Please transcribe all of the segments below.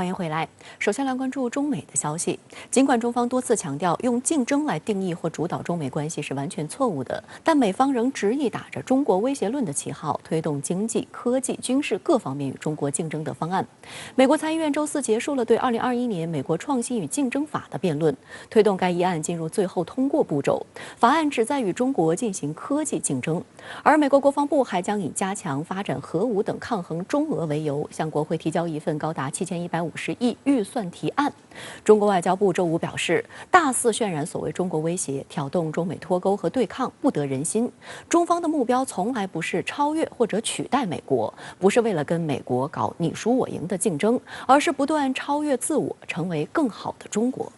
欢迎回来。首先来关注中美的消息。尽管中方多次强调用竞争来定义或主导中美关系是完全错误的，但美方仍执意打着中国威胁论的旗号，推动经济、科技、军事各方面与中国竞争的方案。美国参议院周四结束了对2021年美国创新与竞争法的辩论，推动该议案进入最后通过步骤。法案旨在与中国进行科技竞争，而美国国防部还将以加强发展核武等抗衡中俄为由，向国会提交一份高达7150亿预算提案。中国外交部周五表示，大肆渲染所谓中国威胁，挑动中美脱钩和对抗，不得人心。中方的目标从来不是超越或者取代美国，不是为了跟美国搞你输我赢的竞争，而是不断超越自我，成为更好的中国。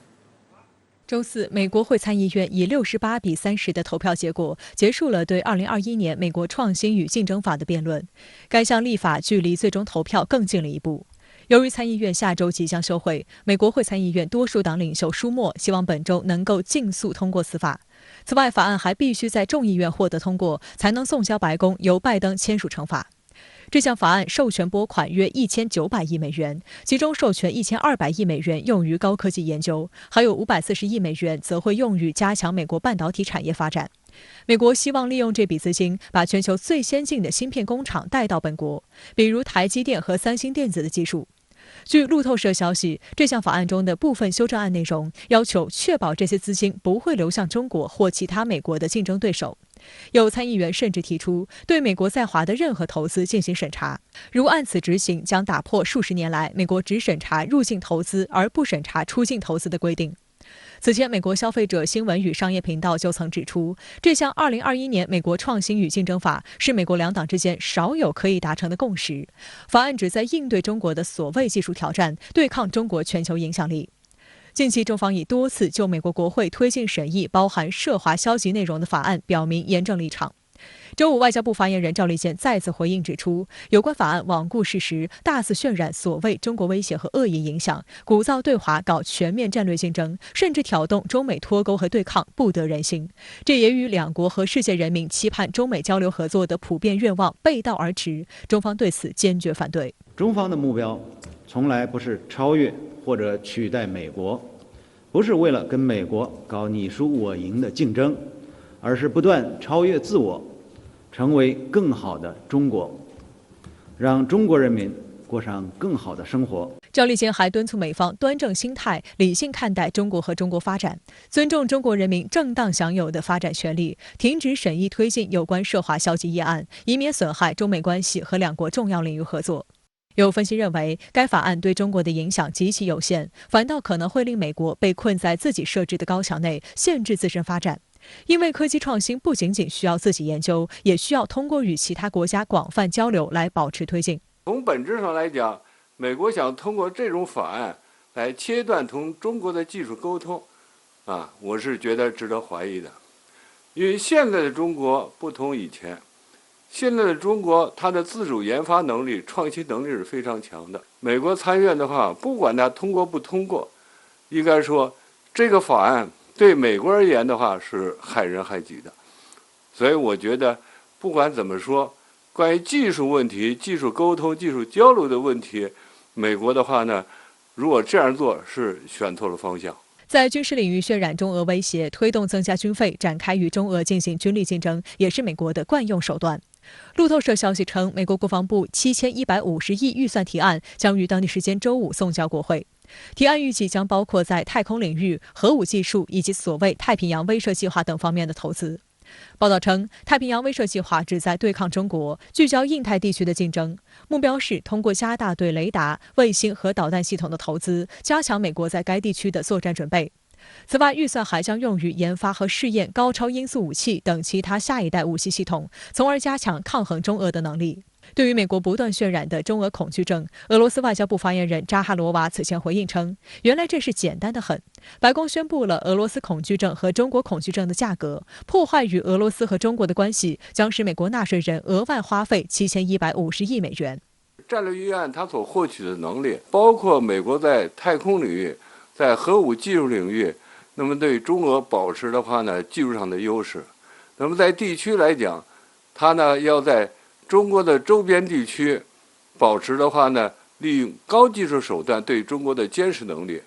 周四，美国会参议院以68比30的投票结果结束了对2021年美国创新与竞争法的辩论。该项立法距离最终投票更近了一步。由于参议院下周即将休会，美国会参议院多数党领袖舒默希望本周能够尽速通过此法。此外，法案还必须在众议院获得通过，才能送交白宫，由拜登签署成法。这项法案授权拨款约1900亿美元，其中授权1200亿美元用于高科技研究，还有540亿美元则会用于加强美国半导体产业发展。美国希望利用这笔资金，把全球最先进的芯片工厂带到本国，比如台积电和三星电子的技术。据路透社消息，这项法案中的部分修正案内容要求确保这些资金不会流向中国或其他美国的竞争对手。有参议员甚至提出对美国在华的任何投资进行审查，如按此执行，将打破数十年来美国只审查入境投资而不审查出境投资的规定。此前，美国消费者新闻与商业频道就曾指出，这项2021年美国创新与竞争法是美国两党之间少有可以达成的共识。法案旨在应对中国的所谓技术挑战，对抗中国全球影响力。近期，中方已多次就美国国会推进审议包含涉华消极内容的法案表明严正立场。周五，外交部发言人赵立坚再次回应指出，有关法案罔顾事实，大肆渲染所谓中国威胁和恶意影响，鼓噪对华搞全面战略竞争，甚至挑动中美脱钩和对抗，不得人心。这也与两国和世界人民期盼中美交流合作的普遍愿望背道而驰，中方对此坚决反对。中方的目标从来不是超越或者取代美国，不是为了跟美国搞你输我赢的竞争，而是不断超越自我，成为更好的中国，让中国人民过上更好的生活。赵立坚还敦促美方端正心态，理性看待中国和中国发展，尊重中国人民正当享有的发展权利，停止审议推进有关涉华消极议案，以免损害中美关系和两国重要领域合作。有分析认为，该法案对中国的影响极其有限，反倒可能会令美国被困在自己设置的高墙内，限制自身发展。因为科技创新不仅仅需要自己研究，也需要通过与其他国家广泛交流来保持推进。从本质上来讲，美国想通过这种法案来切断同中国的技术沟通，我是觉得值得怀疑的。因为现在的中国不同以前，现在的中国它的自主研发能力、创新能力是非常强的。美国参院的话，不管它通过不通过，应该说这个法案对美国而言的话是害人害己的。所以我觉得不管怎么说，关于技术问题、技术沟通、技术交流的问题，美国的话呢，如果这样做是选错了方向。在军事领域渲染中俄威胁，推动增加军费，展开与中俄进行军力竞争，也是美国的惯用手段。路透社消息称，美国国防部7150亿预算提案将于当地时间周五送交国会。提案预计将包括在太空领域、核武技术以及所谓太平洋威慑计划等方面的投资。报道称，太平洋威慑计划旨在对抗中国，聚焦印太地区的竞争，目标是通过加大对雷达、卫星和导弹系统的投资，加强美国在该地区的作战准备。此外，预算还将用于研发和试验高超音速武器等其他下一代武器系统，从而加强抗衡中俄的能力。对于美国不断渲染的中俄恐惧症，俄罗斯外交部发言人扎哈罗娃此前回应称，原来这是简单的很。白宫宣布了俄罗斯恐惧症和中国恐惧症的价格，破坏与俄罗斯和中国的关系，将使美国纳税人额外花费7150亿美元。战略预案它所获取的能力，包括美国在太空领域、在核武技术领域，那么对中俄保持的话呢，技术上的优势。那么在地区来讲，它呢要在中国的周边地区保持的话呢，利用高技术手段对中国的监视能力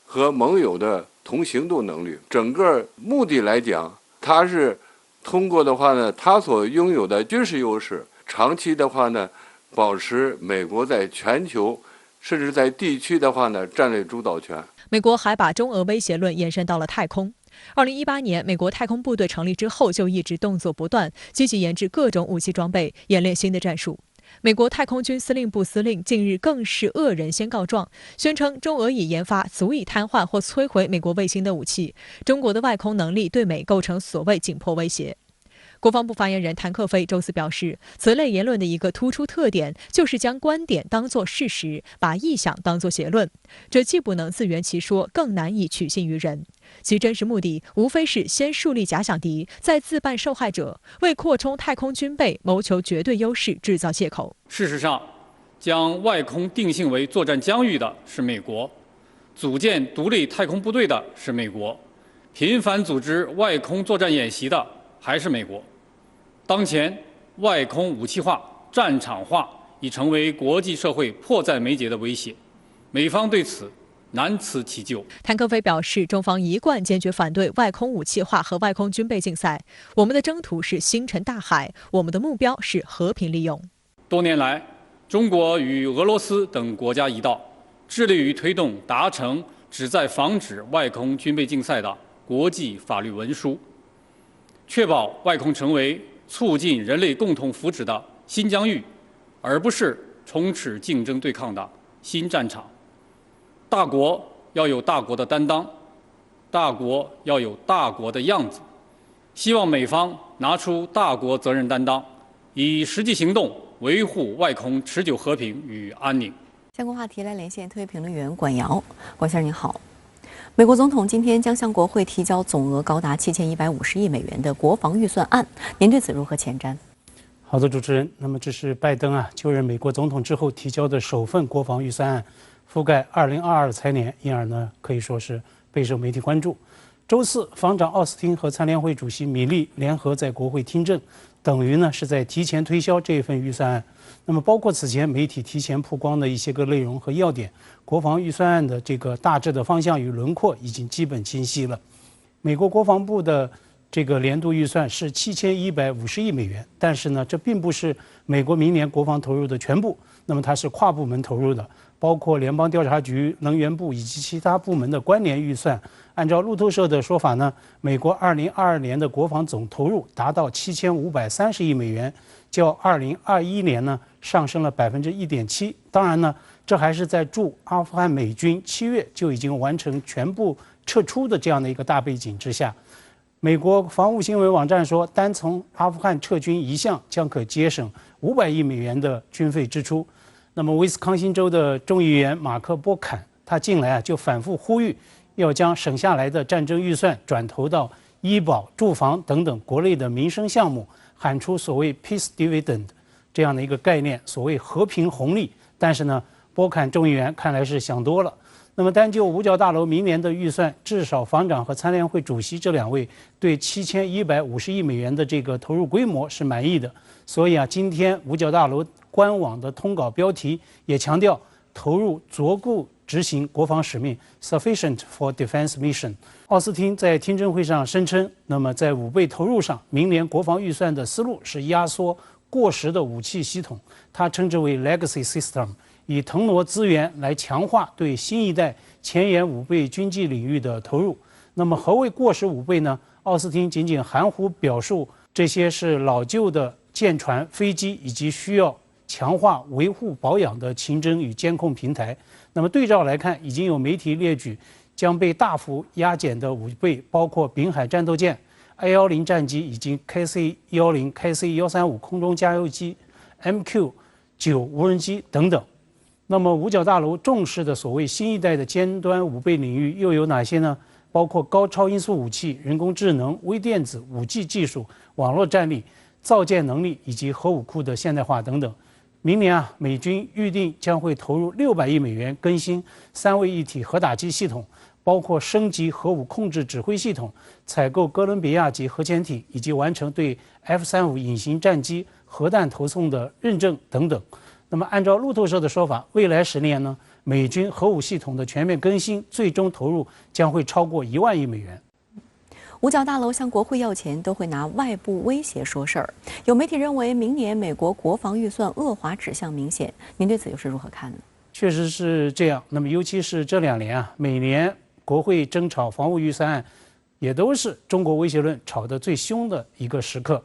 和盟友的同行动能力。整个目的来讲，它是通过的话呢，它所拥有的军事优势，长期的话呢，保持美国在全球甚至在地区的话呢战略主导权。美国还把中俄威胁论延伸到了太空。2018年，美国太空部队成立之后，就一直动作不断，积极研制各种武器装备，演练新的战术。美国太空军司令部司令近日更是恶人先告状，宣称中俄已研发足以瘫痪或摧毁美国卫星的武器，中国的外空能力对美构成所谓紧迫威胁。国防部发言人谭克飞周四表示，此类言论的一个突出特点就是将观点当作事实，把臆想当作结论，这既不能自圆其说，更难以取信于人。其真实目的无非是先树立假想敌，再自扮受害者，为扩充太空军备谋求绝对优势制造借口。事实上，将外空定性为作战疆域的是美国，组建独立太空部队的是美国，频繁组织外空作战演习的还是美国。当前，外空武器化、战场化已成为国际社会迫在眉睫的威胁，美方对此难辞其咎。谭克飞表示，中方一贯坚决反对外空武器化和外空军备竞赛。我们的征途是星辰大海，我们的目标是和平利用。多年来，中国与俄罗斯等国家一道，致力于推动达成旨在防止外空军备竞赛的国际法律文书，确保外空成为促进人类共同福祉的新疆域，而不是充斥竞争对抗的新战场。大国要有大国的担当，大国要有大国的样子。希望美方拿出大国责任担当，以实际行动维护外空持久和平与安宁。相关话题来连线特约评论员管瑶。管先生您好。美国总统今天将向国会提交总额高达7150亿美元的国防预算案，您对此如何前瞻？好的，主持人。那么这是拜登就任美国总统之后提交的首份国防预算案，覆盖2022财年，因而呢可以说是备受媒体关注。周四，防长奥斯汀和参联会主席米利联合在国会听证，等于呢是在提前推销这份预算案。那么包括此前媒体提前曝光的一些个内容和要点，国防预算案的这个大致的方向与轮廓已经基本清晰了。美国国防部的这个年度预算是7150亿美元，但是呢，这并不是美国明年国防投入的全部，那么它是跨部门投入的，包括联邦调查局、能源部以及其他部门的关联预算。按照路透社的说法呢，美国2022年的国防总投入达到7530亿美元，较2021年呢上升了1.7%。当然呢，这还是在驻阿富汗美军7月就已经完成全部撤出的这样的一个大背景之下。美国防务新闻网站说，单从阿富汗撤军一项将可节省500亿美元的军费支出。那么，威斯康星州的众议员马克·波坎，他近来就反复呼吁，要将省下来的战争预算转投到医保、住房等等国内的民生项目，喊出所谓 peace dividend 这样的一个概念，所谓和平红利。但是呢，波坎众议员看来是想多了。那么单就五角大楼明年的预算，至少防长和参联会主席这两位对7150亿美元的这个投入规模是满意的。所以今天五角大楼官网的通稿标题也强调投入足够执行国防使命 ，sufficient for defense mission。奥斯汀在听证会上声称，那么在武备投入上，明年国防预算的思路是压缩过时的武器系统，他称之为 legacy system。以腾挪资源来强化对新一代前沿武备军纪领域的投入。那么何谓过时武备呢？奥斯汀仅仅含糊表述这些是老旧的舰船、飞机以及需要强化维护保养的情侦与监控平台。那么对照来看，已经有媒体列举将被大幅压减的武备，包括滨海战斗舰、A-10战机以及 KC-10、KC-135空中加油机、MQ-9无人机等等。那么五角大楼重视的所谓新一代的尖端武备领域又有哪些呢？包括高超音速武器、人工智能、微电子、5G 技术、网络战力、造舰能力以及核武库的现代化等等。明年美军预定将会投入600亿美元更新3位一体核打击系统，包括升级核武控制指挥系统、采购哥伦比亚级核潜艇，以及完成对 F-35隐形战机核弹投送的认证等等。那么按照路透社的说法，未来10年呢，美军核武系统的全面更新最终投入将会超过1万亿美元。五角大楼向国会要钱都会拿外部威胁说事儿，有媒体认为明年美国国防预算恶化指向明显，您对此又是如何看呢？确实是这样。那么尤其是这2年啊，每年国会争吵防务预算案，也都是中国威胁论吵得最凶的一个时刻。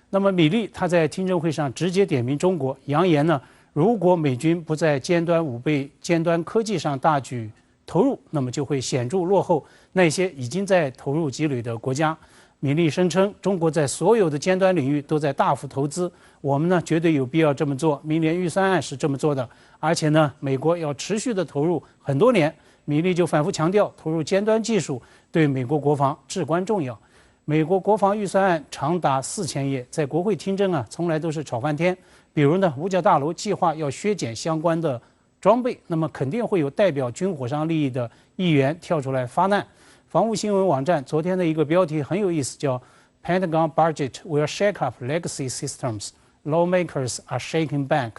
那么米利他在听证会上直接点名中国，扬言呢，如果美军不在尖端武备、尖端科技上大举投入，那么就会显著落后那些已经在投入积累的国家。米利声称，中国在所有的尖端领域都在大幅投资，我们呢绝对有必要这么做。明年预算案是这么做的，而且呢，美国要持续的投入很多年。米利就反复强调，投入尖端技术对美国国防至关重要。美国国防预算案长达4000页，在国会听证啊，从来都是吵翻天。比如呢，五角大楼计划要削减相关的装备，那么肯定会有代表军火商利益的议员跳出来发难。防务新闻网站昨天的一个标题很有意思，叫 Pentagon budget will shake up legacy systems. Lawmakers are shaking back.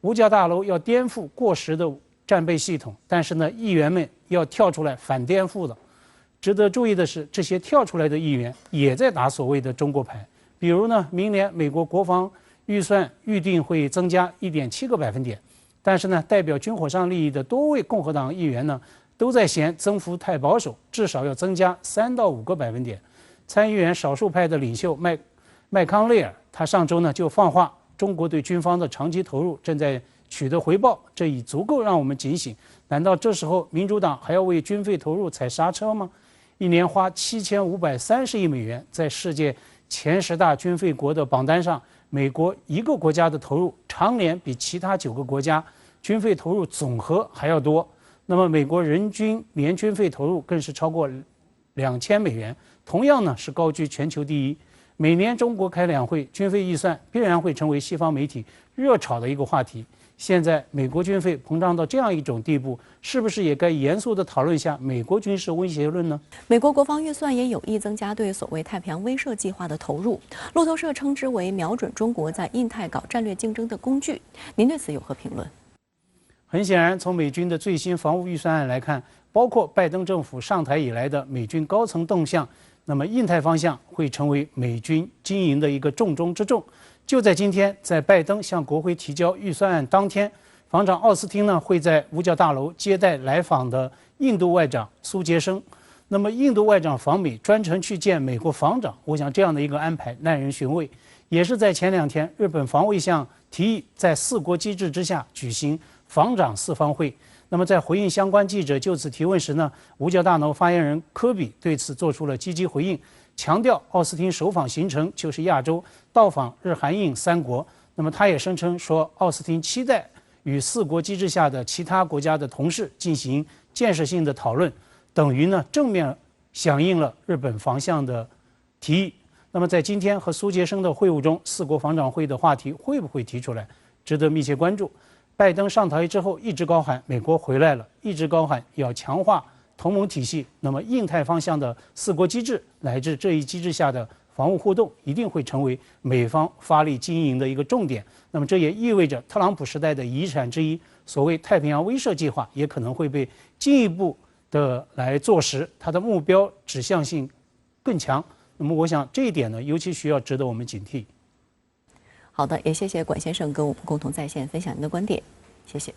五角大楼要颠覆过时的战备系统，但是呢，议员们要跳出来反颠覆了。值得注意的是，这些跳出来的议员也在打所谓的中国牌。比如呢，明年美国国防预算预定会增加1.7个百分点，但是呢，代表军火商利益的多位共和党议员呢，都在嫌增幅太保守，至少要增加3到5个百分点。参议员少数派的领袖麦康奈尔，他上周呢就放话，中国对军方的长期投入正在取得回报，这已足够让我们警醒。难道这时候民主党还要为军费投入踩刹车吗？一年花7530亿美元，在世界前10大军费国的榜单上，美国一个国家的投入常年比其他9个国家军费投入总和还要多。那么美国人均年军费投入更是超过2000美元，同样呢是高居全球第一。每年中国开两会，军费预算必然会成为西方媒体热炒的一个话题。现在美国军费膨胀到这样一种地步，是不是也该严肃地讨论一下美国军事威胁论呢？美国国防预算也有意增加对所谓太平洋威慑计划的投入，路透社称之为瞄准中国在印太搞战略竞争的工具。您对此有何评论？很显然，从美军的最新防务预算案来看，包括拜登政府上台以来的美军高层动向，那么印太方向会成为美军经营的一个重中之重。就在今天，在拜登向国会提交预算案当天，防长奥斯汀呢会在五角大楼接待来访的印度外长苏杰生。那么印度外长访美，专程去见美国防长，我想这样的一个安排耐人寻味。也是在前2天，日本防卫相提议在4国机制之下举行防长4方会。那么在回应相关记者就此提问时呢，五角大楼发言人科比对此做出了积极回应，强调奥斯汀首访行程就是亚洲，到访日韩印3国。那么他也声称说，奥斯汀期待与4国机制下的其他国家的同事进行建设性的讨论，等于呢正面响应了日本防相的提议。那么在今天和苏杰生的会晤中，4国防长会的话题会不会提出来，值得密切关注。拜登上台之后一直高喊美国回来了，一直高喊要强化同盟体系，那么印太方向的4国机制乃至这一机制下的防务互动一定会成为美方发力经营的一个重点。那么这也意味着特朗普时代的遗产之一，所谓太平洋威慑计划也可能会被进一步的来坐实，它的目标指向性更强。那么我想这一点呢，尤其需要值得我们警惕。好的，也谢谢管先生跟我们共同在线分享您的观点，谢谢。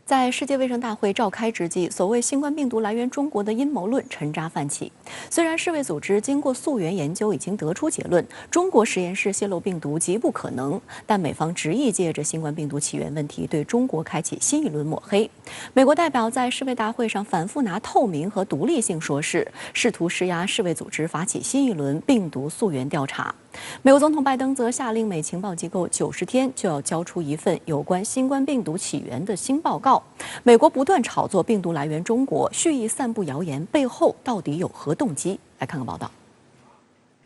在世界卫生大会召开之际，所谓新冠病毒来源中国的阴谋论沉渣泛起。虽然世卫组织经过溯源研究已经得出结论，中国实验室泄露病毒极不可能，但美方执意借着新冠病毒起源问题对中国开启新一轮抹黑。美国代表在世卫大会上反复拿透明和独立性说事，试图施压世卫组织发起新一轮病毒溯源调查。美国总统拜登则下令美情报机构90天就要交出一份有关新冠病毒起源的新报告。美国不断炒作病毒来源中国，蓄意散布谣言，背后到底有何动机？来看看报道。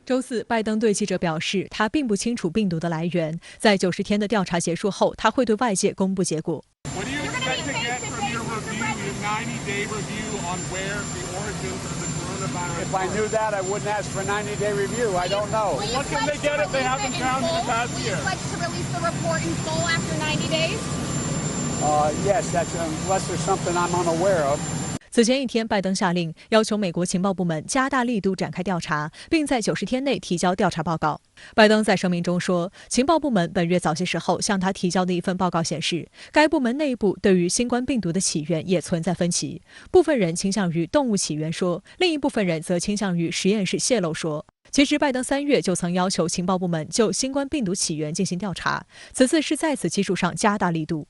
周4，拜登对记者表示，他并不清楚病毒的来源，在90天的调查结束后，他会对外界公布结果。90-day review on where the origins of the coronavirus. If I knew that, I wouldn't ask for a 90-day review. I don't know. What can they get if they haven't found in the past year? Would you pledge to release the report in full after 90 days? Yes, that's unless there's something I'm unaware of. 此前一天，拜登下令要求美国情报部门加大力度展开调查，并在90天内提交调查报告。拜登在声明中说，情报部门本月早些时候向他提交的一份报告显示，该部门内部对于新冠病毒的起源也存在分歧，部分人倾向于动物起源说，另一部分人则倾向于实验室泄露说。其实，拜登3月就曾要求情报部门就新冠病毒起源进行调查，此次是在此基础上加大力度。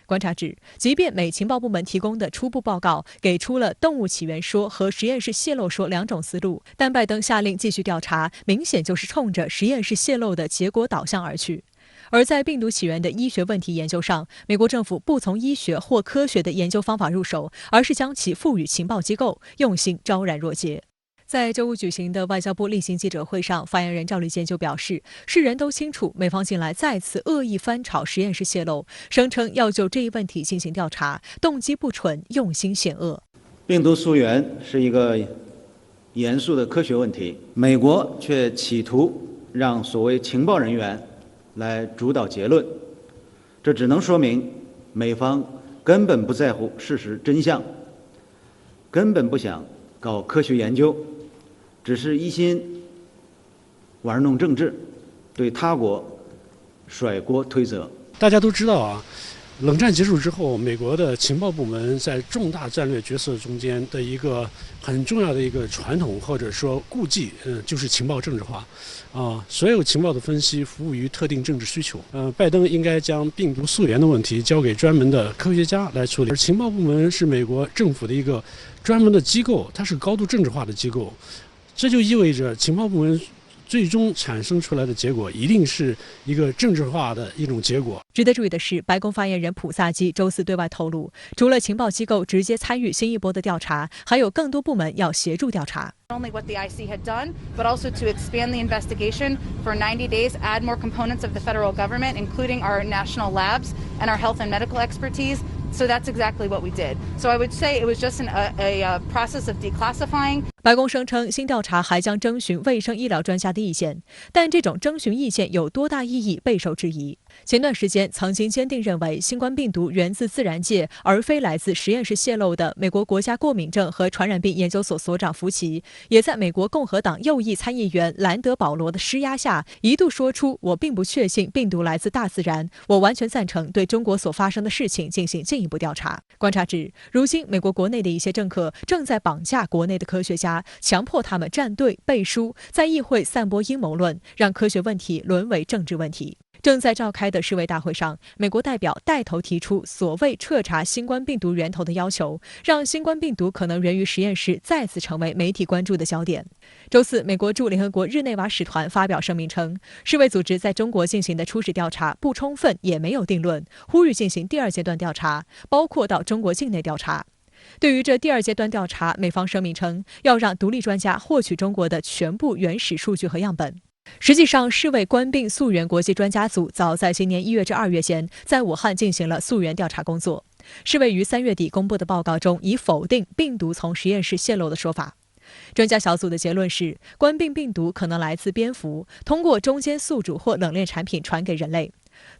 观察指，即便美情报部门提供的初步报告给出了动物起源说和实验室泄露说两种思路，但拜登下令继续调查，明显就是冲着实验室泄露的结果导向而去。而在病毒起源的医学问题研究上，美国政府不从医学或科学的研究方法入手，而是将其赋予情报机构，用心昭然若揭。在周五举行的外交部例行记者会上，发言人赵立坚就表示，世人都清楚美方近来再次恶意翻炒实验室泄露，声称要就这一问题进行调查，动机不纯，用心险恶。病毒溯源是一个严肃的科学问题，美国却企图让所谓情报人员来主导结论，这只能说明美方根本不在乎事实真相，根本不想搞科学研究，只是一心玩弄政治，对他国甩锅推责。大家都知道啊，冷战结束之后，美国的情报部门在重大战略决策中间的一个很重要的一个传统或者说顾忌，就是情报政治化。所有情报的分析服务于特定政治需求。拜登应该将病毒溯源的问题交给专门的科学家来处理，而情报部门是美国政府的一个专门的机构，它是高度政治化的机构，这就意味着情报部门最终产生出来的结果一定是一个政治化的一种结果。值得注意的是，白宫发言人普萨基周四对外透露，除了情报机构直接参与新一波的调查，还有更多部门要协助调查。Not only what the IC had done, but also to expand the investigation for 90 days, add more components of the federal government, including our national labs and our health and medical expertise. So that's exactly what we did. So I would say it was just a process of declassifying. 白宫声称，新调查还将征询卫生医疗专家的意见，但这种征询意见有多大意义备受质疑。前段时间曾经坚定认为新冠病毒源自自然界而非来自实验室泄露的美国国家过敏症和传染病研究所所长福奇，也在美国共和党右翼参议员兰德保罗的施压下，一度说出我并不确信病毒来自大自然，我完全赞成对中国所发生的事情进行进一步调查。观察指，如今美国国内的一些政客正在绑架国内的科学家，强迫他们站队背书，在议会散播阴谋论，让科学问题沦为政治问题。正在召开的世卫大会上，美国代表带头提出所谓彻查新冠病毒源头的要求，让新冠病毒可能源于实验室再次成为媒体关注的焦点。周四，美国驻联合国日内瓦使团发表声明称，世卫组织在中国进行的初始调查不充分，也没有定论，呼吁进行第二阶段调查，包括到中国境内调查。对于这第二阶段调查，美方声明称要让独立专家获取中国的全部原始数据和样本。实际上，世卫官病溯源国际专家组早在今年1月至2月间，在武汉进行了溯源调查工作。世卫于3月底公布的报告中，已否定病毒从实验室泄露的说法。专家小组的结论是，冠病病毒可能来自蝙蝠，通过中间宿主或冷链产品传给人类，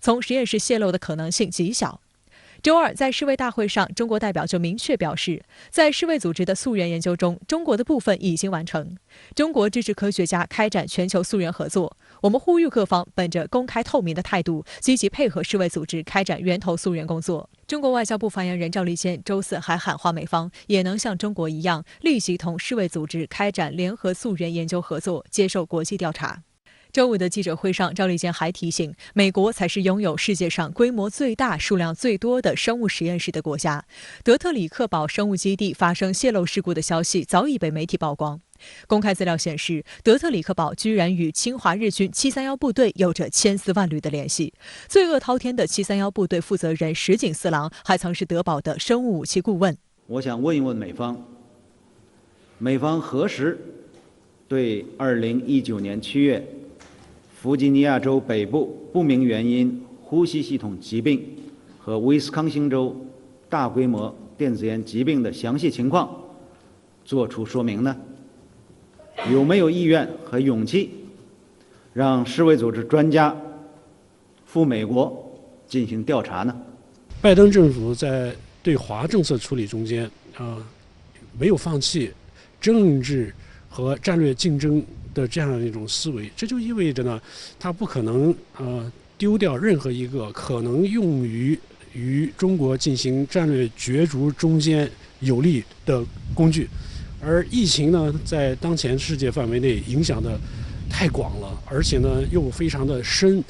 从实验室泄露的可能性极小。周二，在世卫大会上，中国代表就明确表示，在世卫组织的溯源研究中，中国的部分已经完成。中国支持科学家开展全球溯源合作。我们呼吁各方本着公开透明的态度，积极配合世卫组织开展源头溯源工作。中国外交部发言人赵立坚周四还喊话美方，也能像中国一样，立即同世卫组织开展联合溯源研究合作，接受国际调查。周五的记者会上，赵立坚还提醒，美国才是拥有世界上规模最大、数量最多的生物实验室的国家。德特里克堡生物基地发生泄漏事故的消息早已被媒体曝光。公开资料显示，德特里克堡居然与侵华日军731部队有着千丝万缕的联系。罪恶滔天的731部队负责人石井四郎还曾是德堡的生物武器顾问。我想问一问美方，美方何时对2019年7月弗吉尼亚州北部不明原因呼吸系统疾病和威斯康星州大规模电子烟疾病的详细情况作出说明呢？有没有意愿和勇气让世卫组织专家赴美国进行调查呢？拜登政府在对华政策处理中间没有放弃政治和战略竞争的这样一种思维，这就意味着呢，他不可能丢掉任何一个可能用于中国进行战略角逐中间有利的工具。而疫情呢，在当前世界范围内影响的太广了，而且呢又非常的深，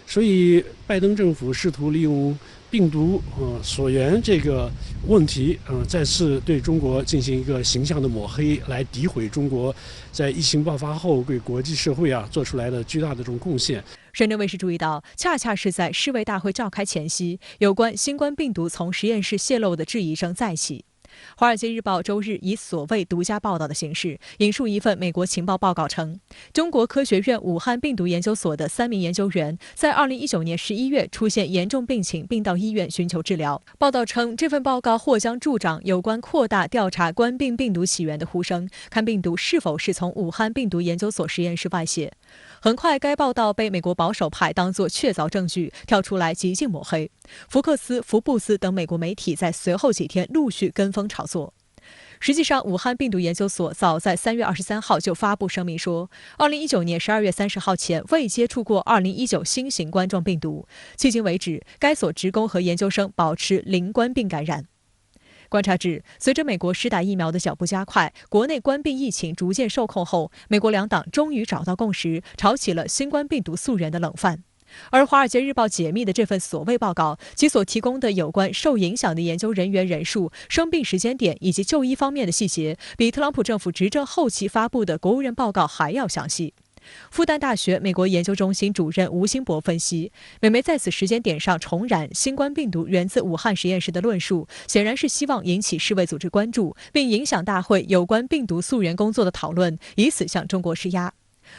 所以拜登政府试图利用病毒所源这个问题再次对中国进行一个形象的抹黑，来诋毁中国在疫情爆发后对国际社会做出来的巨大的这种贡献。深圳卫视注意到，恰恰是在世卫大会召开前夕，有关新冠病毒从实验室泄露的质疑声再起。《华尔街日报》周日以所谓独家报道的形式引述一份美国情报报告称，中国科学院武汉病毒研究所的3名研究员在2019年11月出现严重病情，并到医院寻求治疗。报道称，这份报告或将助长有关扩大调查冠病病毒起源的呼声，看病毒是否是从武汉病毒研究所实验室外泄。很快，该报道被美国保守派当作确凿证据跳出来极尽抹黑。福克斯、福布斯等美国媒体在随后几天陆续跟风炒作。实际上，武汉病毒研究所早在3月23号就发布声明说，2019年12月30号前未接触过2019新型冠状病毒。迄今为止，该所职工和研究生保持零冠病感染。观察指，随着美国施打疫苗的脚步加快，国内冠病疫情逐渐受控后，美国两党终于找到共识，炒起了新冠病毒溯源的冷饭。而《华尔街日报》解密的这份所谓报告，其所提供的有关受影响的研究人员人数、生病时间点以及就医方面的细节，比特朗普政府执政后期发布的国务院报告还要详细。复旦大学美国研究中心主任吴兴博分析，美媒在此时间点上重燃新冠病毒源自武汉实验室的论述，显然是希望引起世卫组织关注，并影响大会有关病毒溯源工作的讨论，以此向中国施压。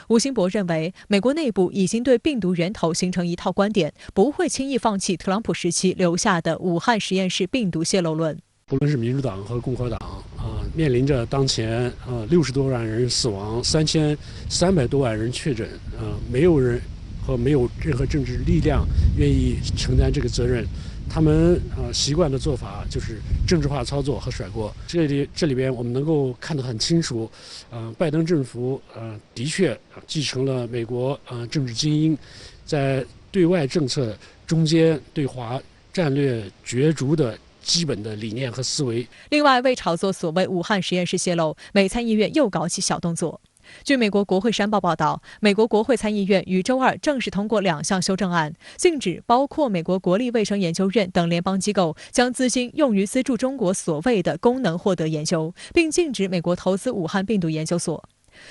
吴兴博认为，美国内部已经对病毒源头形成一套观点，不会轻易放弃特朗普时期留下的武汉实验室病毒泄露论。不论是民主党和共和党面临着当前60多万人死亡，3300多万人确诊，没有人和没有任何政治力量愿意承担这个责任。他们习惯的做法就是政治化操作和甩锅。这里边我们能够看得很清楚，拜登政府的确继承了美国政治精英在对外政策中间对华战略角逐的基本的理念和思维。另外，为炒作所谓武汉实验室泄露，美参议院又搞起小动作。据美国国会山报报道，美国国会参议院于周二正式通过2项修正案，禁止包括美国国立卫生研究院等联邦机构将资金用于资助中国所谓的功能获得研究，并禁止美国投资武汉病毒研究所。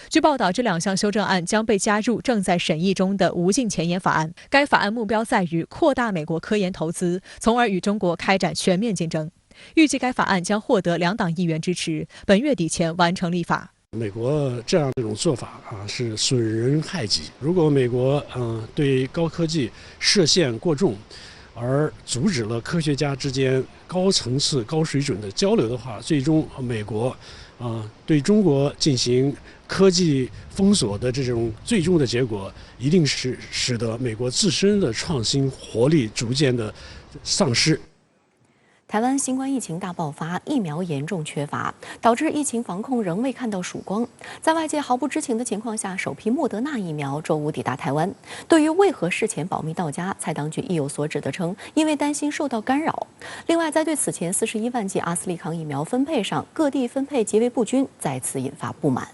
据报道，这2项修正案将被加入正在审议中的无尽前沿法案。该法案目标在于扩大美国科研投资，从而与中国开展全面竞争。预计该法案将获得2党议员支持，本月底前完成立法。美国这样一种做法是损人害己。如果美国对高科技设限过重，而阻止了科学家之间高层次、高水准的交流的话，最终美国对中国进行科技封锁的这种最终的结果，一定是使得美国自身的创新活力逐渐的丧失。台湾新冠疫情大爆发，疫苗严重缺乏，导致疫情防控仍未看到曙光。在外界毫不知情的情况下，首批莫德纳疫苗周五抵达台湾。对于为何事前保密到家，蔡当局亦有所指的称，因为担心受到干扰。另外，在对此前41万剂阿斯利康疫苗分配上，各地分配极为不均，再次引发不满。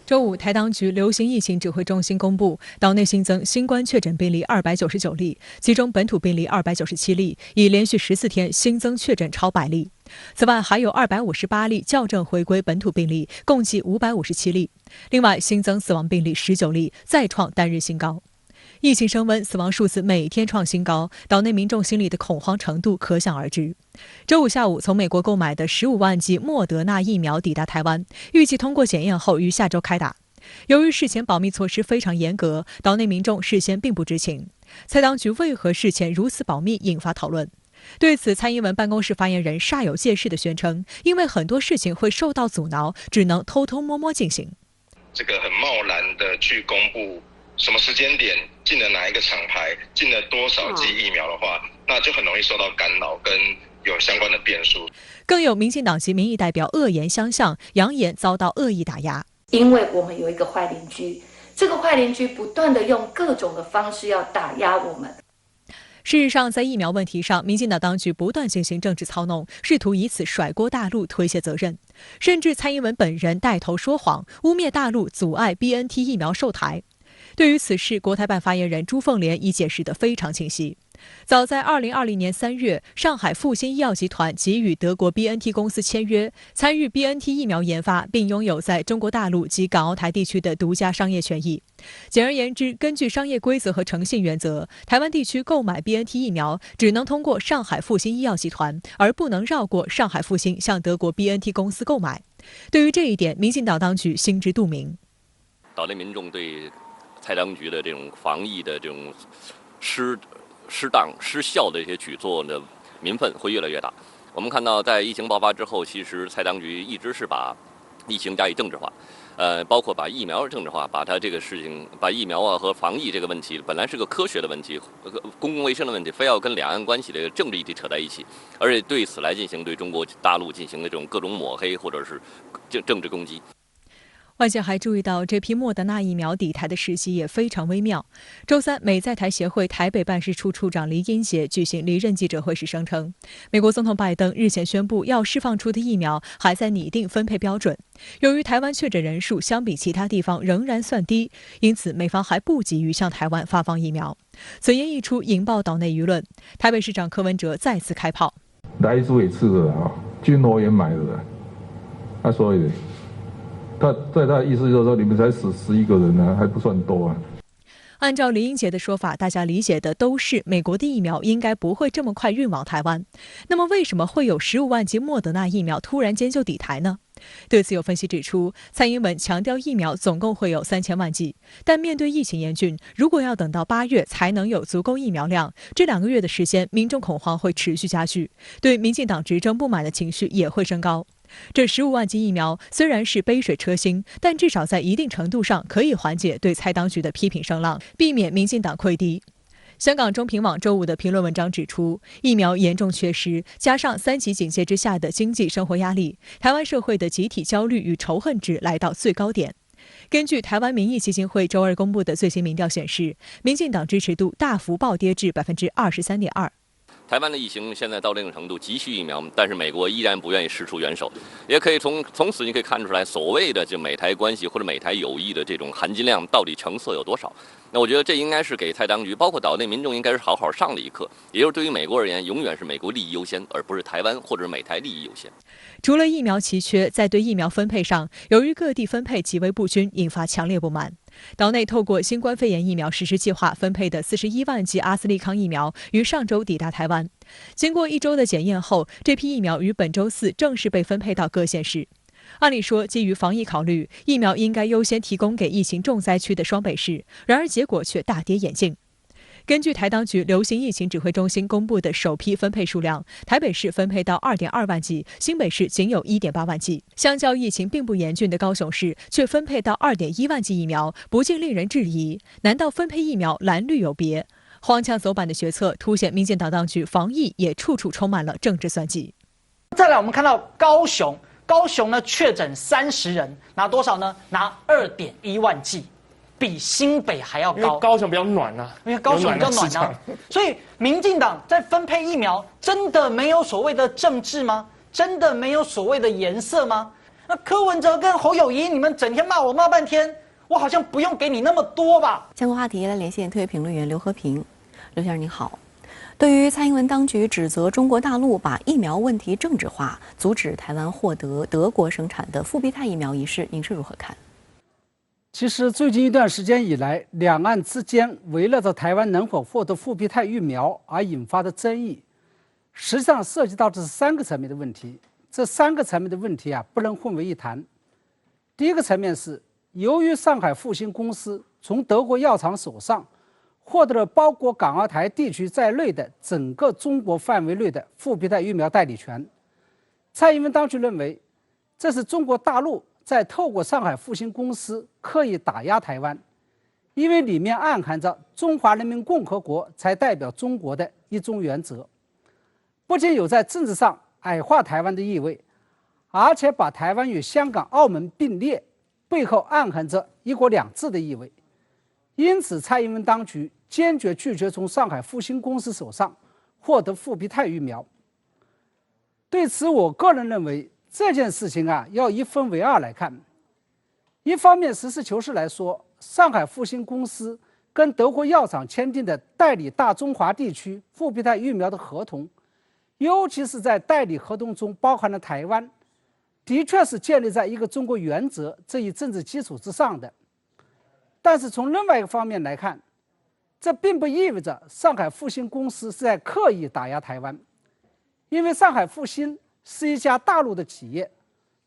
周五，台当局流行疫情指挥中心公布，岛内新增新冠确诊病例299例，其中本土病例297例，已连续14天新增确诊超100例。此外，还有258例校正回归本土病例，共计557例。另外，新增死亡病例19例，再创单日新高。疫情升温，死亡数字每天创新高，岛内民众心里的恐慌程度可想而知。周五下午，从美国购买的15万剂莫德纳疫苗抵达台湾，预计通过检验后于下周开打。由于事前保密措施非常严格，岛内民众事先并不知情。蔡当局为何事前如此保密，引发讨论。对此，蔡英文办公室发言人煞有介事地宣称，因为很多事情会受到阻挠，只能偷偷摸摸进行。这个很贸然的去公布什么时间点进了哪一个厂牌，进了多少剂疫苗的话，那就很容易受到干扰跟有相关的变数。更有民进党籍民意代表恶言相向，扬言遭到恶意打压。因为我们有一个坏邻居，这个坏邻居不断的用各种的方式要打压我们。事实上，在疫苗问题上，民进党当局不断进行政治操弄，试图以此甩锅大陆、推卸责任，甚至蔡英文本人带头说谎，污蔑大陆阻碍 BNT 疫苗售台。对于此事，国台办发言人朱凤莲已解释得非常清晰。早在2020年3月，上海复星医药集团即与德国 BNT 公司签约，参与 BNT 疫苗研发，并拥有在中国大陆及港澳台地区的独家商业权益。简而言之，根据商业规则和诚信原则，台湾地区购买 BNT 疫苗只能通过上海复星医药集团，而不能绕过上海复星向德国 BNT 公司购买。对于这一点，民进党当局心知肚明。岛内民众对蔡当局的这种防疫的这种失当失效的一些举措的民愤会越来越大。我们看到，在疫情爆发之后，其实蔡当局一直是把疫情加以政治化，包括把疫苗政治化，把它这个事情，把疫苗和防疫这个问题本来是个科学的问题、公共卫生的问题，非要跟两岸关系的政治议题扯在一起，而且对此来进行对中国大陆进行的这种各种抹黑或者是政治攻击。外界还注意到，这批莫德纳疫苗抵台的时机也非常微妙。周三，美在台协会台北办事处处长黎英杰举行离任记者会时声称，美国总统拜登日前宣布要释放出的疫苗还在拟定分配标准。由于台湾确诊人数相比其他地方仍然算低，因此美方还不急于向台湾发放疫苗。此言一出，引爆岛内舆论。台北市长柯文哲再次开炮，来猪也吃了啊，军火也买了，他所以。他的意思就是说，你们才死11个人呢，还不算多啊。按照林英杰的说法，大家理解的都是美国的疫苗应该不会这么快运往台湾。那么，为什么会有15万剂莫德纳疫苗突然间就抵台呢？对此，有分析指出，蔡英文强调疫苗总共会有3000万剂，但面对疫情严峻，如果要等到8月才能有足够疫苗量，这2个月的时间，民众恐慌会持续加剧，对民进党执政不满的情绪也会升高。这15万剂疫苗虽然是杯水车薪，但至少在一定程度上可以缓解对蔡当局的批评声浪，避免民进党溃敌。香港中评网周五的评论文章指出，疫苗严重缺失，加上3级警戒之下的经济生活压力，台湾社会的集体焦虑与仇恨值来到最高点。根据台湾民意基金会周二公布的最新民调显示，民进党支持度大幅暴跌至23.2%。台湾的疫情现在到这种程度，急需疫苗，但是美国依然不愿意释出援手，也可以从此你可以看出来，所谓的就美台关系或者美台友谊的这种含金量到底成色有多少。那我觉得这应该是给蔡当局，包括岛内民众，应该是好好上的一课。也就是对于美国而言，永远是美国利益优先，而不是台湾或者美台利益优先。除了疫苗奇缺，在对疫苗分配上，由于各地分配极为不均，引发强烈不满。岛内透过新冠肺炎疫苗实施计划分配的41万剂阿斯利康疫苗于上周抵达台湾。经过1周的检验后，这批疫苗于本周4正式被分配到各县市。按理说，基于防疫考虑，疫苗应该优先提供给疫情重灾区的双北市，然而结果却大跌眼镜。根据台当局流行疫情指挥中心公布的首批分配数量，台北市分配到2.2万剂，新北市仅有1.8万剂。相较疫情并不严峻的高雄市，却分配到2.1万剂疫苗，不禁令人质疑：难道分配疫苗蓝绿有别？荒腔走板的决策凸显民进党当局防疫也处处充满了政治算计。再来，我们看到高雄呢确诊30人，拿多少呢？拿2.1万剂。比新北还要高，因为高雄比较暖啊，因为高雄比较暖啊，所以民进党在分配疫苗，真的没有所谓的政治吗？真的没有所谓的颜色吗？那柯文哲跟侯友宜，你们整天骂我骂半天，我好像不用给你那么多吧？相关话题来连线特约评论员刘和平，刘先生您好。对于蔡英文当局指责中国大陆把疫苗问题政治化，阻止台湾获得德国生产的复必泰疫苗一事，您是如何看？其实最近一段时间以来，两岸之间围绕着台湾能否获得复必泰疫苗而引发的争议，实际上涉及到的是3个层面的问题。这3个层面的问题不能混为一谈。第一个层面是，由于上海复星公司从德国药厂手上获得了包括港澳台地区在内的整个中国范围内的复必泰疫苗代理权。蔡英文当局认为，这是中国大陆在透过上海复星公司刻意打压台湾，因为里面暗含着中华人民共和国才代表中国的一中原则，不仅有在政治上矮化台湾的意味，而且把台湾与香港、澳门并列，背后暗含着一国两制的意味。因此，蔡英文当局坚决拒绝从上海复星公司手上获得复必泰疫苗。对此，我个人认为这件事情要一分为二来看。一方面，实事求是来说，上海复星公司跟德国药厂签订的代理大中华地区复必泰疫苗的合同，尤其是在代理合同中包含了台湾，的确是建立在一个中国原则这一政治基础之上的。但是从另外一个方面来看，这并不意味着上海复星公司是在刻意打压台湾，因为上海复星是一家大陆的企业，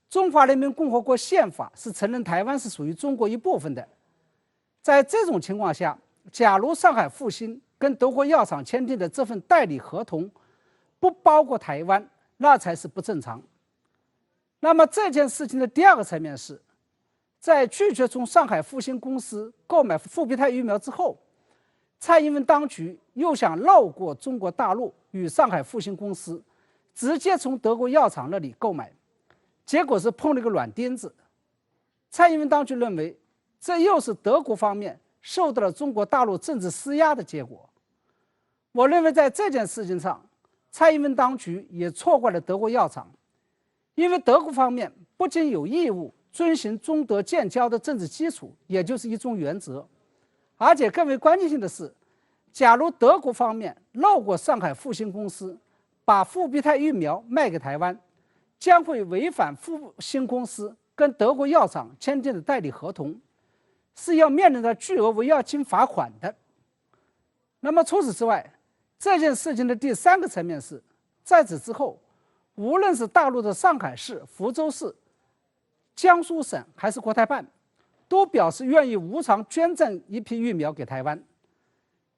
中华人民共和国宪法是承认台湾是属于中国一部分的。在这种情况下，假如上海复星跟德国药厂签订的这份代理合同不包括台湾，那才是不正常。那么这件事情的第二个层面是，在拒绝从上海复星公司购买复必泰疫苗之后，蔡英文当局又想绕过中国大陆与上海复星公司，直接从德国药厂那里购买，结果是碰了一个软钉子。蔡英文当局认为，这又是德国方面受到了中国大陆政治施压的结果。我认为在这件事情上，蔡英文当局也错怪了德国药厂，因为德国方面不仅有义务遵循中德建交的政治基础，也就是一中原则，而且更为关键性的是，假如德国方面绕过上海复星公司，把复必泰疫苗卖给台湾，将会违反复星公司跟德国药厂签订的代理合同，是要面临着巨额违约金罚款的。那么除此之外，这件事情的第三个层面是，在此之后，无论是大陆的上海市、福州市、江苏省还是国台办，都表示愿意无偿捐赠一批疫苗给台湾。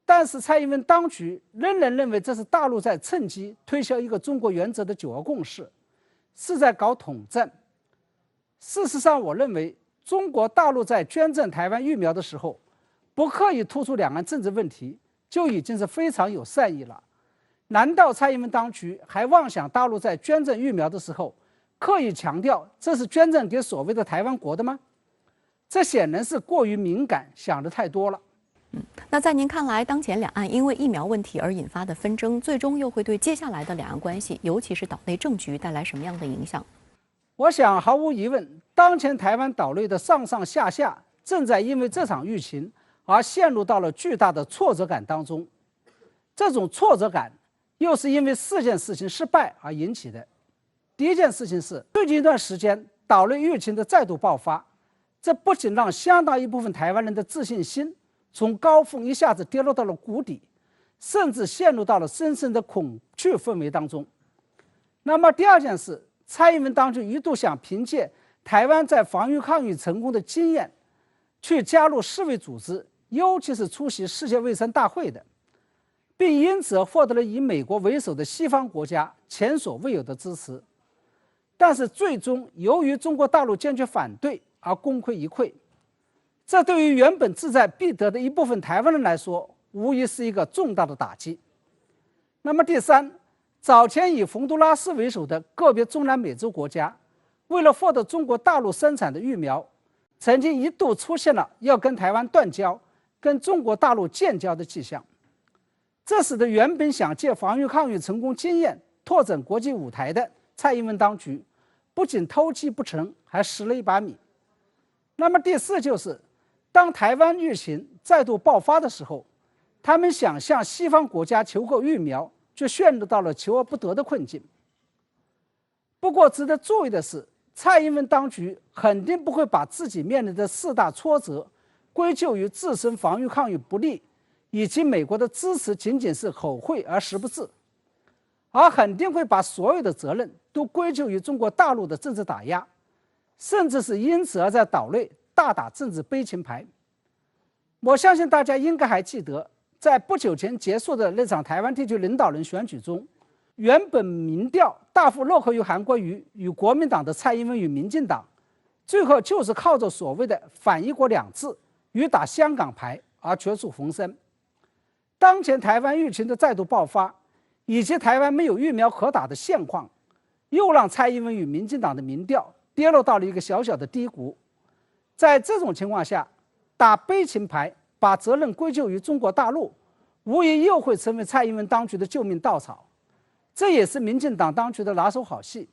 但是蔡英文当局仍然认为这是大陆在趁机推销一个中国原则的九二共识，是在搞统战。事实上，我认为中国大陆在捐赠台湾疫苗的时候，不刻意突出两岸政治问题，就已经是非常有善意了。难道蔡英文当局还妄想大陆在捐赠疫苗的时候刻意强调这是捐赠给所谓的台湾国的吗？这显然是过于敏感，想得太多了。那在您看来，当前两岸因为疫苗问题而引发的纷争，最终又会对接下来的两岸关系，尤其是岛内政局带来什么样的影响？我想，毫无疑问，当前台湾岛内的上上下下正在因为这场疫情而陷入到了巨大的挫折感当中。这种挫折感又是因为4件事情失败而引起的。第一件事情是，最近一段时间岛内疫情的再度爆发，这不仅让相当一部分台湾人的自信心从高峰一下子跌落到了谷底，甚至陷入到了深深的恐惧氛围当中。那么第二件事，蔡英文当局一度想凭借台湾在防御抗疫成功的经验，去加入世卫组织，尤其是出席世界卫生大会的，并因此获得了以美国为首的西方国家前所未有的支持。但是最终由于中国大陆坚决反对而功亏一篑，这对于原本志在必得的一部分台湾人来说，无疑是一个重大的打击。那么第三，早前以洪都拉斯为首的个别中南美洲国家，为了获得中国大陆生产的疫苗，曾经一度出现了要跟台湾断交、跟中国大陆建交的迹象。这使得原本想借防御抗疫成功经验拓展国际舞台的蔡英文当局，不仅偷鸡不成，还拾了一把米。那么第四就是，当台湾疫情再度爆发的时候，他们想向西方国家求购疫苗，就陷入到了求而不得的困境。不过值得注意的是，蔡英文当局肯定不会把自己面临的4大挫折归咎于自身防御抗疫不力，以及美国的支持仅仅是口惠而实不至，而肯定会把所有的责任都归咎于中国大陆的政治打压，甚至是因此而在岛内大打政治悲情牌。我相信大家应该还记得，在不久前结束的那场台湾地区领导人选举中，原本民调大幅落后于韩国瑜与国民党的蔡英文与民进党，最后就是靠着所谓的反一国两制与打香港牌而绝处逢生。当前台湾疫情的再度爆发，以及台湾没有疫苗可打的现况，又让蔡英文与民进党的民调跌落到了一个小小的低谷。在这种情况下，打悲情牌，把责任归咎于中国大陆，无疑又会成为蔡英文当局的救命稻草。这也是民进党当局的拿手好戏，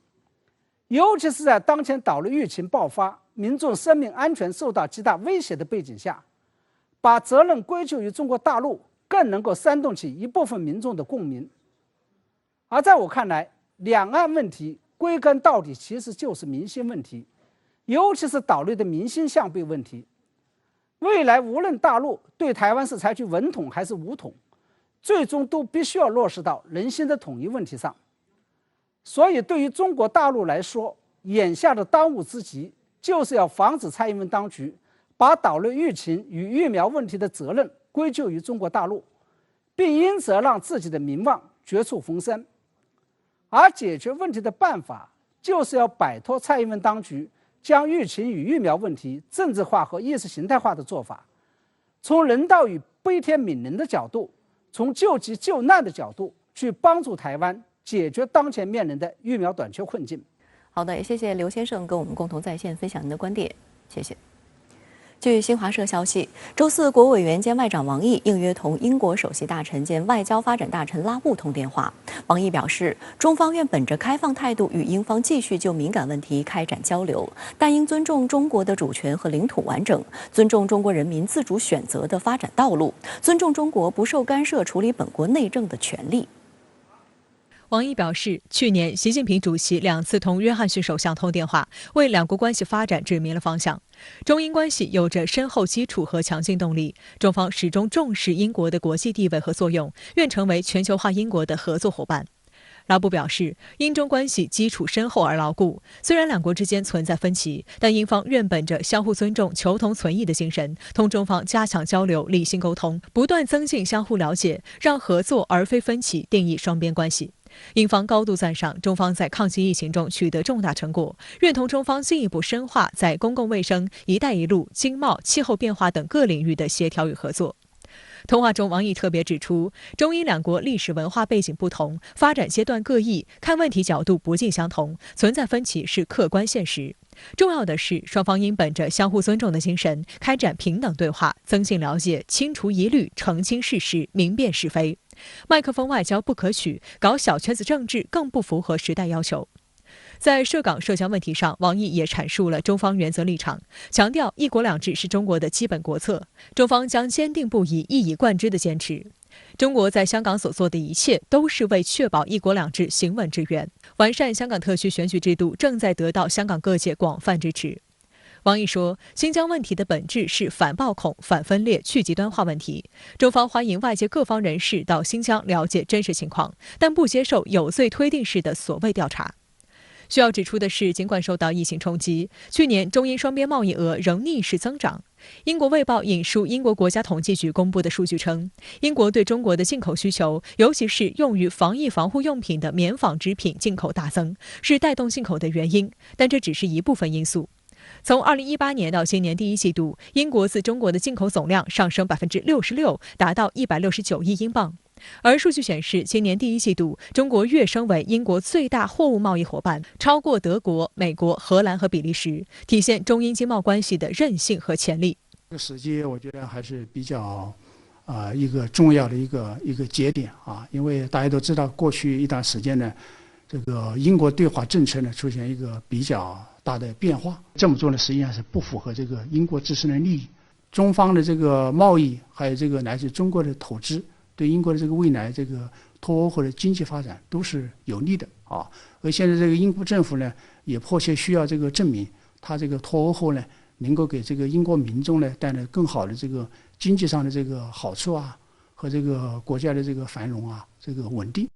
尤其是在当前岛内疫情爆发、民众生命安全受到极大威胁的背景下，把责任归咎于中国大陆，更能够煽动起一部分民众的共鸣。而在我看来，两岸问题归根到底其实就是民心问题，尤其是岛内的民心向背问题。未来无论大陆对台湾是采取稳统还是武统，最终都必须要落实到人心的统一问题上。所以对于中国大陆来说，眼下的当务之急就是要防止蔡英文当局把岛内疫情与疫苗问题的责任归咎于中国大陆，并因此而让自己的民望绝处逢生。而解决问题的办法，就是要摆脱蔡英文当局将疫情与疫苗问题政治化和意识形态化的做法，从人道与悲天悯人的角度，从救急救难的角度去帮助台湾解决当前面临的疫苗短缺困境。好的，也谢谢刘先生跟我们共同在线分享您的观点，谢谢。据新华社消息，周四，国务委员兼外长王毅应约同英国首席大臣兼外交发展大臣拉布通电话。王毅表示，中方愿本着开放态度与英方继续就敏感问题开展交流，但应尊重中国的主权和领土完整，尊重中国人民自主选择的发展道路，尊重中国不受干涉处理本国内政的权利。王毅表示，去年习近平主席2次同约翰逊首相通电话，为两国关系发展指明了方向。中英关系有着深厚基础和强劲动力，中方始终重视英国的国际地位和作用，愿成为全球化英国的合作伙伴。拉布表示，英中关系基础深厚而牢固，虽然两国之间存在分歧，但英方愿本着相互尊重、求同存异的精神，同中方加强交流、理性沟通，不断增进相互了解，让合作而非分歧定义双边关系。英方高度赞赏中方在抗击疫情中取得重大成果，愿同中方进一步深化在公共卫生、“一带一路”、经贸、气候变化等各领域的协调与合作。通话中，王毅特别指出，中英两国历史文化背景不同，发展阶段各异，看问题角度不尽相同，存在分歧是客观现实。重要的是，双方应本着相互尊重的精神，开展平等对话，增进了解，清除疑虑，澄清事实，明辨是非。麦克风外交不可取，搞小圈子政治更不符合时代要求。在涉港涉疆问题上，王毅也阐述了中方原则立场，强调一国两制是中国的基本国策，中方将坚定不移、一以贯之地坚持。中国在香港所做的一切，都是为确保一国两制行稳致远。完善香港特区选举制度正在得到香港各界广泛支持。王毅说，新疆问题的本质是反暴恐、反分裂、去极端化问题。中方欢迎外界各方人士到新疆了解真实情况，但不接受有罪推定式的所谓调查。需要指出的是，尽管受到疫情冲击，去年中英双边贸易额仍逆势增长。英国《卫报》引述英国国家统计局公布的数据称，英国对中国的进口需求，尤其是用于防疫防护用品的棉纺织品进口大增，是带动进口的原因，但这只是一部分因素。从2018年到今年第一季度，英国自中国的进口总量上升66%，达到169亿英镑。而数据显示，今年第一季度，中国跃升为英国最大货物贸易伙伴，超过德国、美国、荷兰和比利时，体现中英经贸关系的韧性和潜力。这个时机，我觉得还是比较一个重要的一个节点啊，因为大家都知道，过去一段时间呢，这个英国对华政策呢出现一个比较大的变化，这么做呢实际上是不符合这个英国自身的利益。中方的这个贸易，还有这个乃至中国的投资，对英国的这个未来这个脱欧后的经济发展都是有利的啊。而现在这个英国政府呢，也迫切需要这个证明，它这个脱欧后呢，能够给这个英国民众呢带来更好的这个经济上的这个好处啊，和这个国家的这个繁荣啊，这个稳定。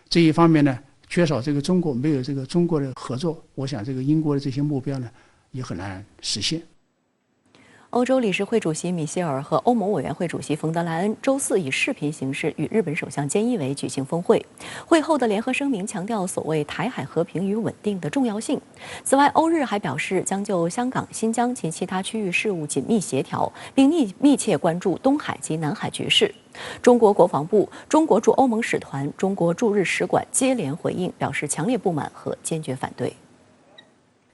这一方面呢，缺少这个中国，没有这个中国的合作，我想这个英国的这些目标呢，也很难实现。欧洲理事会主席米歇尔和欧盟委员会主席冯德莱恩周四以视频形式与日本首相菅义伟举行峰会。会后的联合声明强调所谓台海和平与稳定的重要性。此外，欧日还表示将就香港、新疆及其他区域事务紧密协调，并密切关注东海及南海局势。中国国防部、中国驻欧盟使团、中国驻日使馆接连回应，表示强烈不满和坚决反对。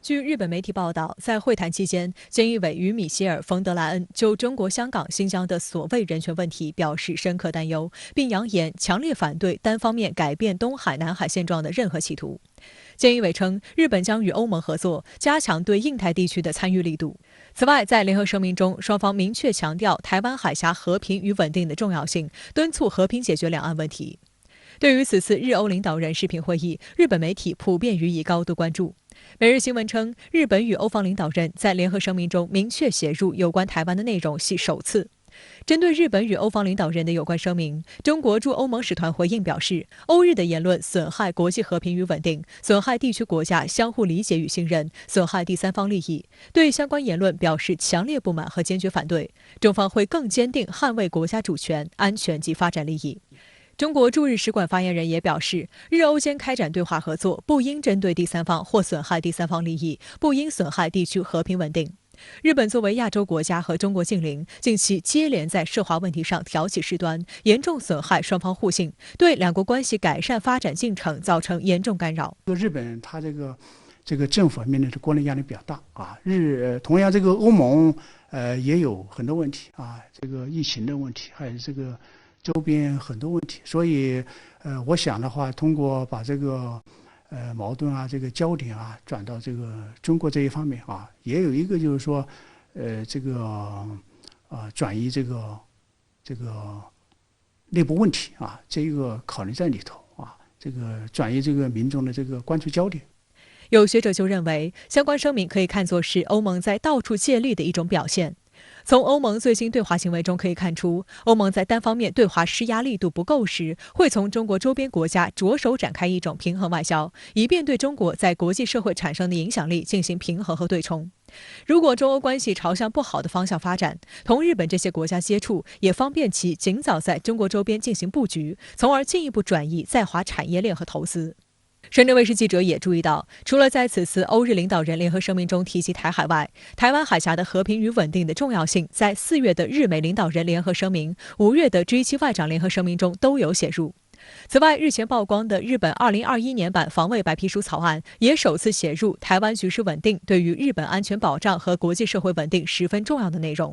据日本媒体报道，在会谈期间，菅义伟与米歇尔·冯德莱恩就中国香港、新疆的所谓人权问题表示深刻担忧，并扬言强烈反对单方面改变东海、南海现状的任何企图。菅义伟称，日本将与欧盟合作，加强对印太地区的参与力度。此外，在联合声明中，双方明确强调台湾海峡和平与稳定的重要性，敦促和平解决两岸问题。对于此次日欧领导人视频会议，日本媒体普遍予以高度关注。每日新闻称，日本与欧方领导人在联合声明中明确写入有关台湾的内容系首次。针对日本与欧方领导人的有关声明，中国驻欧盟使团回应表示，欧日的言论损害国际和平与稳定，损害地区国家相互理解与信任，损害第三方利益，对相关言论表示强烈不满和坚决反对。中方会更坚定捍卫国家主权、安全及发展利益。中国驻日使馆发言人也表示，日欧间开展对话合作不应针对第三方或损害第三方利益，不应损害地区和平稳定。日本作为亚洲国家和中国近邻，近期接连在涉华问题上挑起事端，严重损害双方互信，对两国关系改善发展进程造成严重干扰。日本它这个政府面临的国内压力比较大啊，同样这个欧盟也有很多问题啊，这个疫情的问题，还有这个周边很多问题，所以我想的话，通过把这个矛盾啊，这个焦点啊转到这个中国这一方面啊，也有一个就是说转移这个内部问题啊，这个考虑在里头啊，这个转移这个民众的这个关注焦点。有学者就认为，相关声明可以看作是欧盟在到处借力的一种表现。从欧盟最新对华行为中可以看出，欧盟在单方面对华施压力度不够时，会从中国周边国家着手展开一种平衡外交，以便对中国在国际社会产生的影响力进行平衡和对冲。如果中欧关系朝向不好的方向发展，同日本这些国家接触，也方便其尽早在中国周边进行布局，从而进一步转移在华产业链和投资。深圳卫视记者也注意到，除了在此次欧日领导人联合声明中提及台海外，台湾海峡的和平与稳定的重要性，在4月的日美领导人联合声明、5月的 G7 外长联合声明中都有写入。此外，日前曝光的日本2021年版防卫白皮书草案，也首次写入台湾局势稳定对于日本安全保障和国际社会稳定十分重要的内容。